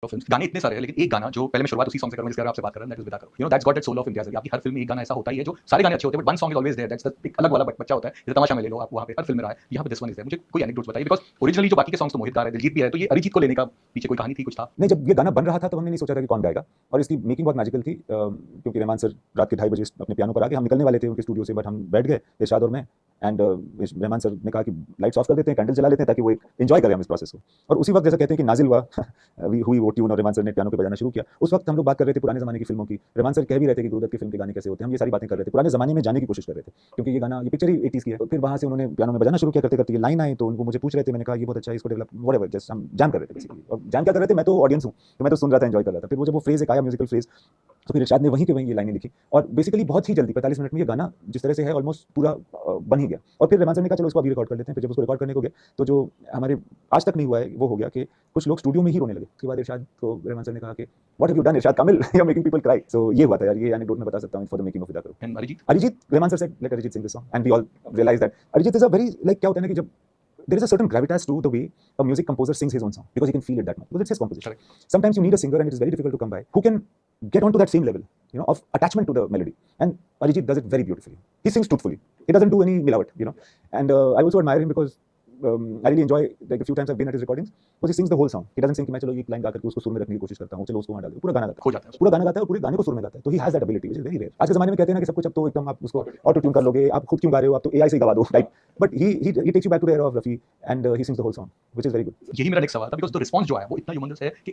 Films गाने इतने सारे हैं लेकिन एक गाना जो पहले मैं शुरुआत उसी सॉन्ग से करूंगा जिसके बारे में आपसे बात कर रहा हूं that is Vida Karo. That's got that soul of Imtiaz Ali. आपकी हर फिल्म में एक गाना ऐसा होता ही है जो सारे गाने अच्छे होते हैं but one song is always there that's the एक अलग वाला बच्चा होता है। जैसे तमाशा में ले लो आप वहां पे हर फिल्म में रहा है, यहाँ पे दिस वन इज देयर। मुझे कोई एनेक्डोट्स बताइए बिकॉज़ ओरिजिनली जो बाकी के सॉन्ग्स तो मोहित गा रहे हैं, दिलजीत भी है, तो ये अरिजीत को लेने का पीछे कोई कहानी थी, कुछ था? नहीं, जब ये गाना बन रहा था तब हमने नहीं सोचा था कि कौन गाएगा और इसकी मेकिंग बहुत मैजिकल थी क्योंकि रहमान सर रात के 2:30 बजे अपने पियानो पर आके हम निकलने वाले थे उनके स्टूडियो से बट हम बैठ गए इरशाद और मैं एंड रहमान सर ने कहा कि लाइट्स ऑफ कर देते हैं, कैंडल जला लेते हैं ताकि वो एक एंजॉय करें हम इस प्रोसेस को। और उसी वक्त जैसा कहते हैं कि नाजिल हुआ हुई वो ट्यून और रहमान सर ने पियानो पे बजाना शुरू किया। उस वक्त हम लोग बात कर रहे थे पुराने ज़माने की फिल्मों की। रहमान सर कह भी रहे थे कि गुरुदत्त की फिल्म के गाने कैसे होते हैं, हम ये सारी बातें कर रहे थे, पुराने ज़माने में जाने की कोशिश कर रहे थे क्योंकि ये गाना ये पिक्चर ही 80s की है। तो फिर वहाँ से उन्होंने पियानो में बजाना शुरू किया, करते करते ये लाइन आई तो उनको मुझे पूछ रहे थे, मैंने कहा ये बहुत अच्छा है, इसको डेवलप व्हाटएवर जस्ट हम जैम कर रहे थे बेसिकली। और जैम क्या कर रहे थे, मैं तो ऑडियंस हूँ तो मैं तो सुन रहा था, एंजॉय कर रहा था। फिर वो जब वो फ्रेज एक आया म्यूजिकल फ्रेज तो फिर इरशाद ने वहीं के वहीं ये लाइनें लिखी और बेसिकली बहुत ही जल्दी 45 मिनट में ये गाना जिस तरह से है ऑलमोस्ट पूरा बन ही गया। और फिर रहमान सर ने कहा चलो इसको अभी रिकॉर्ड कर लेते हैं। फिर जब उसको रिकॉर्ड करने को गए तो जो हमारे आज तक नहीं हुआ है वो हो गया कि कुछ लोग स्टूडियो में ही रोने लगे। उसके बाद इरशाद को रहमान सर ने कहा कि what have you done Irshad Kamil, you are making people cry. So ये हुआ था यार, ये एनेक्डोट मैं बता सकता हूं for the making of Vida Karo. And Arijit Rahman sir said let Arijit sing this song and we all realise that Arijit is a very like क्या होता है ना कि जब there is a certain gravitas to the way a music composer sings his own song because he can feel it that much because it's his composition. Correct. Sometimes you need a singer and it is very difficult to come by who can get onto that same level, you know, of attachment to the melody, and Arijit does it very beautifully. He sings truthfully, he doesn't do any milawat, you know. And I also admire him because I really enjoy, like a few times I've been at his recordings because he sings the whole song. He doesn't sing कि मैं चलो ये line गा करके उसको सुर में रखने की कोशिश करता हूँ, चलो उसको वहाँ डाल दो, पूरा गाना गाता खो जाता है है, पूरा गाना गाता है और पूरे गाने को सुर में गाता है। तो he has that ability which is very rare. आज के ज़माने में कहते हैं ना कि सब कुछ अब तो एकदम आप उसको ऑटो ट्यून कर लोगे, आप खुद क्यों गा रहे हो, आप तो AI से ही गवा दो type. But he takes you back to the era of Rafi and he sings the whole song which is very good. यही मेरा नेक्स्ट सवाल था बिकॉज़ द रिस्पांस जो आया वो इतना ह्यूमंगस है कि